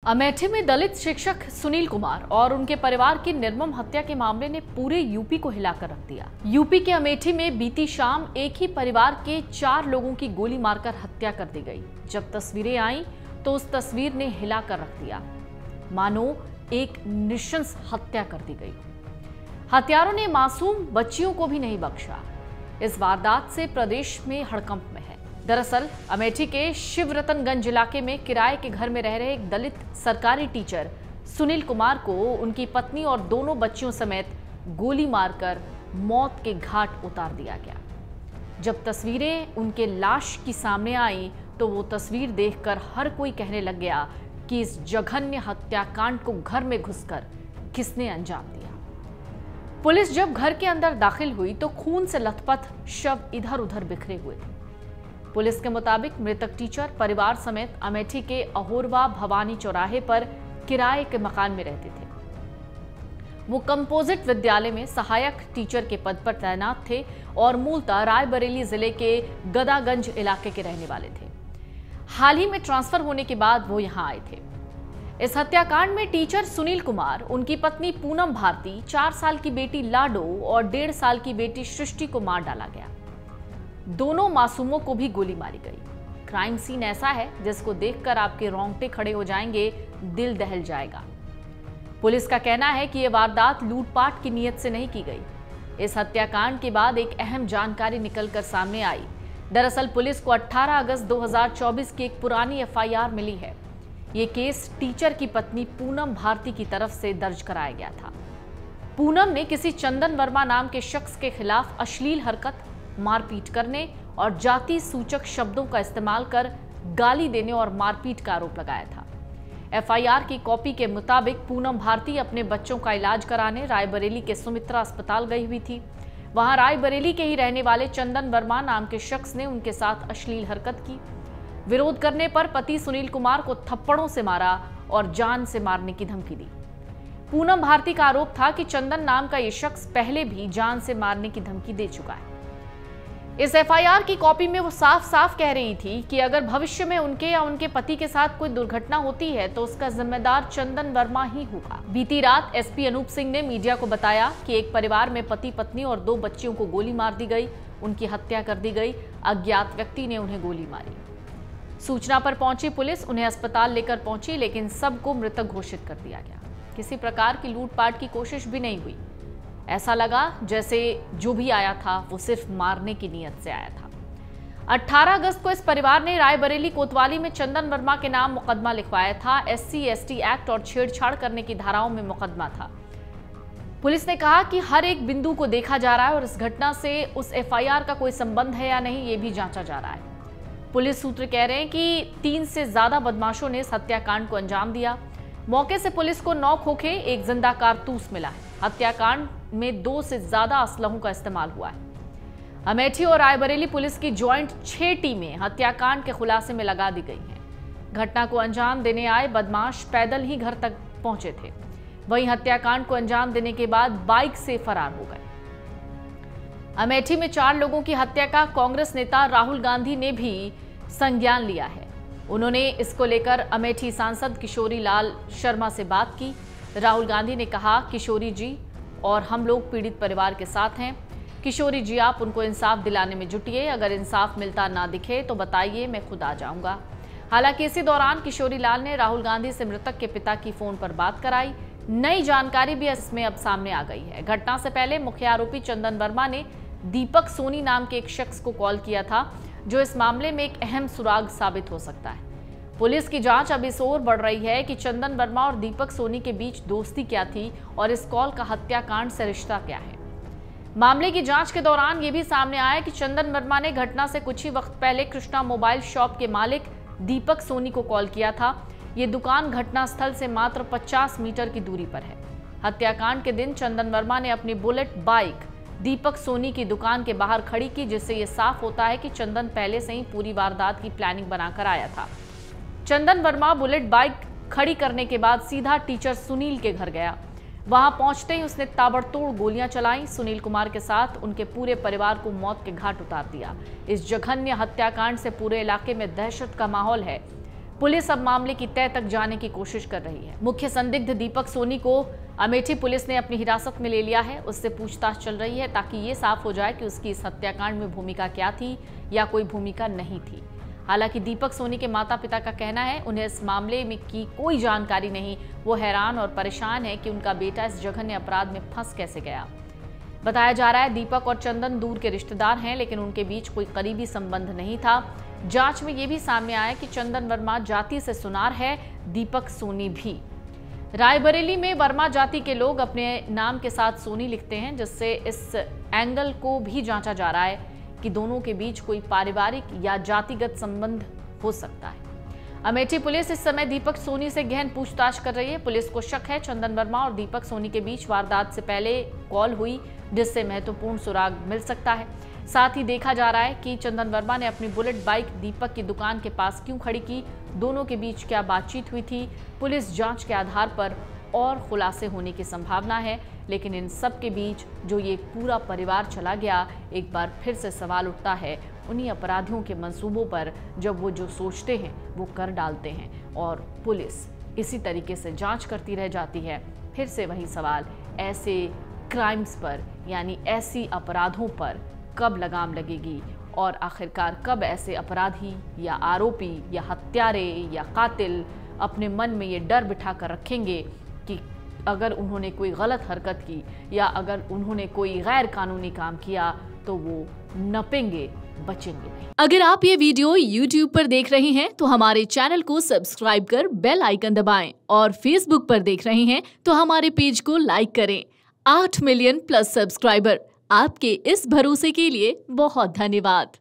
अमेठी में दलित शिक्षक सुनील कुमार और उनके परिवार की निर्मम हत्या के मामले ने पूरे यूपी को हिलाकर रख दिया। यूपी के अमेठी में बीती शाम एक ही परिवार के 4 लोगों की गोली मारकर हत्या कर दी गई। जब तस्वीरें आईं तो उस तस्वीर ने हिलाकर रख दिया, मानो एक नृशंस हत्या कर दी गई। हत्यारों ने मासूम बच्चियों को भी नहीं बख्शा। इस वारदात से प्रदेश में हड़कंप में है। दरअसल अमेठी के शिवरतनगंज इलाके में किराए के घर में रह रहे एक दलित सरकारी टीचर सुनील कुमार को उनकी पत्नी और दोनों बच्चियों समेत गोली मारकर मौत के घाट उतार दिया गया। जब तस्वीरें उनके लाश की सामने आई तो वो तस्वीर देखकर हर कोई कहने लग गया कि इस जघन्य हत्याकांड को घर में घुसकर किसने अंजाम दिया। पुलिस जब घर के अंदर दाखिल हुई तो खून से लथपथ शव इधर उधर बिखरे हुए थे। पुलिस के मुताबिक मृतक टीचर परिवार समेत अमेठी के अहोरवा भवानी चौराहे पर किराए के मकान में रहते थे। वो कंपोजिट विद्यालय में सहायक टीचर के पद पर तैनात थे और मूलतः रायबरेली जिले के गदागंज इलाके के रहने वाले थे। हाल ही में ट्रांसफर होने के बाद वो यहां आए थे। इस हत्याकांड में टीचर सुनील कुमार, उनकी पत्नी पूनम भारती, 4 साल की बेटी लाडो और 1.5 साल की बेटी सृष्टि को मार डाला गया। दोनों मासूमों को भी गोली मारी गई। क्राइम सीन ऐसा है जिसको देखकर आपके रोंगटे खड़े हो जाएंगे, दिल दहल जाएगा। पुलिस का कहना है कि यह वारदात लूटपाट की नीयत से नहीं की गई। इस हत्याकांड के बाद एक अहम जानकारी निकलकर सामने आई। दरअसल पुलिस को 18 अगस्त 2024 की एक पुरानी एफआईआर मिली है। ये केस टीचर की पत्नी पूनम भारती की तरफ से दर्ज कराया गया था। पूनम ने किसी चंदन वर्मा नाम के शख्स के खिलाफ अश्लील हरकत, मारपीट करने और जाति सूचक शब्दों का इस्तेमाल कर गाली देने और मारपीट का आरोप लगाया था। एफआईआर की कॉपी के मुताबिक पूनम भारती अपने बच्चों का इलाज कराने रायबरेली के सुमित्रा अस्पताल गई हुई थी। वहां रायबरेली के ही रहने वाले चंदन वर्मा नाम के शख्स ने उनके साथ अश्लील हरकत की। विरोध करने पर पति सुनील कुमार को थप्पड़ों से मारा और जान से मारने की धमकी दी। पूनम भारती का आरोप था कि चंदन नाम का यह शख्स पहले भी जान से मारने की धमकी दे चुका है। इस एफआईआर की कॉपी में वो साफ साफ कह रही थी कि अगर भविष्य में उनके या उनके पति के साथ कोई दुर्घटना होती है तो उसका जिम्मेदार चंदन वर्मा ही होगा। बीती रात एसपी अनूप सिंह ने मीडिया को बताया कि एक परिवार में पति पत्नी और 2 बच्चियों को गोली मार दी गई, उनकी हत्या कर दी गई। अज्ञात व्यक्ति ने उन्हें गोली मारी। सूचना पर पहुंची पुलिस उन्हें अस्पताल लेकर पहुंची, लेकिन सबको मृतक घोषित कर दिया गया। किसी प्रकार की लूटपाट की कोशिश भी नहीं हुई। ऐसा लगा जैसे जो भी आया था वो सिर्फ मारने की नीयत से आया था। 18 अगस्त को इस परिवार ने रायबरेली कोतवाली में चंदन वर्मा के नाम मुकदमा लिखवाया था। SC/ST एक्ट और छेड़छाड़ करने की धाराओं में मुकदमा था। पुलिस ने कहा कि हर एक बिंदु को देखा जा रहा है और इस घटना से उस एफआईआर का कोई संबंध है या नहीं, ये भी जांचा जा रहा है। पुलिस सूत्र कह रहे हैं कि 3 से ज्यादा बदमाशों ने इस हत्याकांड को अंजाम दिया। मौके से पुलिस को 9 खोखे, 1 जिंदा कारतूस मिला है। हत्याकांड में 2 से ज्यादा असलहों का इस्तेमाल हुआ है। अमेठी और रायबरेली पुलिस की ज्वाइंट 6 टीमें हत्याकांड के खुलासे में लगा दी गई हैं। घटना को अंजाम देने आए बदमाश पैदल ही घर तक पहुंचे थे। वहीं हत्याकांड को अंजाम देने के बाद बाइक से फरार हो गए। अमेठी में 4 लोगों की हत्या का कांग्रेस नेता राहुल गांधी ने भी संज्ञान लिया है। उन्होंने इसको लेकर अमेठी सांसद किशोरी लाल शर्मा से बात की। राहुल गांधी ने कहा, किशोरी जी और हम लोग पीड़ित परिवार के साथ हैं। किशोरी जी, आप उनको इंसाफ दिलाने में जुटिए। अगर इंसाफ मिलता ना दिखे तो बताइए, मैं खुद आ जाऊंगा। हालांकि इसी दौरान किशोरी लाल ने राहुल गांधी से मृतक के पिता की फोन पर बात कराई। नई जानकारी भी इसमें अब सामने आ गई है। घटना से पहले मुख्य आरोपी चंदन वर्मा ने दीपक सोनी नाम के एक शख्स को कॉल किया था, जो इस मामले में एक अहम सुराग साबित हो सकता है। पुलिस की जांच अब इस ओर बढ़ रही है कि चंदन वर्मा और दीपक सोनी के बीच दोस्ती क्या थी और इस कॉल का हत्याकांड से रिश्ता क्या है। मामले की जांच के दौरान यह भी सामने आया कि चंदन वर्मा ने घटना से कुछ ही वक्त पहले कृष्णा मोबाइल शॉप के मालिक दीपक सोनी को कॉल किया था। ये दुकान घटनास्थल से मात्र 50 मीटर की दूरी पर है। हत्याकांड के दिन चंदन वर्मा ने अपनी बुलेट बाइक दीपक सोनी की दुकान के बाहर खड़ी की, जिससे यह साफ होता है कि चंदन पहले से ही पूरी वारदात की प्लानिंग बनाकर आया था। चंदन वर्मा बुलेट बाइक खड़ी करने के बाद सीधा टीचर सुनील के घर गया। वहां पहुंचते ही उसने ताबड़तोड़ गोलियां चलाई। सुनील कुमार के साथ उनके पूरे परिवार को मौत के घाट उतार दिया। इस जघन्य हत्याकांड से पूरे इलाके में दहशत का माहौल है। पुलिस अब मामले की तह तक जाने की कोशिश कर रही है। मुख्य संदिग्ध दीपक सोनी को अमेठी पुलिस ने अपनी हिरासत में ले लिया है। उससे पूछताछ चल रही है ताकि ये साफ हो जाए कि उसकी इस हत्याकांड में भूमिका क्या थी या कोई भूमिका नहीं थी। हालांकि दीपक सोनी के माता पिता का कहना है उन्हें इस मामले में की कोई जानकारी नहीं। वो हैरान और परेशान है कि उनका बेटा इस जघन्य अपराध में फंस कैसे गया। बताया जा रहा है दीपक और चंदन दूर के रिश्तेदार हैं, लेकिन उनके बीच कोई करीबी संबंध नहीं था। जांच में यह भी सामने आया कि चंदन वर्मा जाति से सुनार है, दीपक सोनी भी। रायबरेली में वर्मा जाति के लोग अपने नाम के साथ सोनी लिखते हैं, जिससे इस एंगल को भी जांचा जा रहा है कि दोनों के बीच कोई पारिवारिक या जातिगत संबंध हो सकता है। अमेठी पुलिस इस समय दीपक सोनी से गहन पूछताछ कर रही है। पुलिस को शक है चंदन वर्मा और दीपक सोनी के बीच वारदात से पहले कॉल हुई, जिससे महत्वपूर्ण सुराग मिल सकता है। साथ ही देखा जा रहा है कि चंदन वर्मा ने अपनी बुलेट बाइक दीपक की दुकान के पास क्यों खड़ी की, दोनों के बीच क्या बातचीत हुई थी। पुलिस जांच के आधार पर और खुलासे होने की संभावना है, लेकिन इन सब के बीच जो ये पूरा परिवार चला गया, एक बार फिर से सवाल उठता है उन्हीं अपराधियों के मंसूबों पर, जब वो जो सोचते हैं वो कर डालते हैं और पुलिस इसी तरीके से जांच करती रह जाती है। फिर से वही सवाल, ऐसे क्राइम्स पर यानी ऐसी अपराधों पर कब लगाम लगेगी और आखिरकार कब ऐसे अपराधी या आरोपी या हत्यारे या कातिल अपने मन में ये डर बिठा कर रखेंगे कि अगर उन्होंने कोई गलत हरकत की या अगर उन्होंने कोई गैर कानूनी काम किया तो वो नपेंगे, बचेंगे नहीं। अगर आप ये वीडियो YouTube पर देख रहे हैं तो हमारे चैनल को सब्सक्राइब कर बेल आइकन दबाएं और Facebook पर देख रहे हैं तो हमारे पेज को लाइक करें। 8 मिलियन प्लस सब्सक्राइबर, आपके इस भरोसे के लिए बहुत धन्यवाद।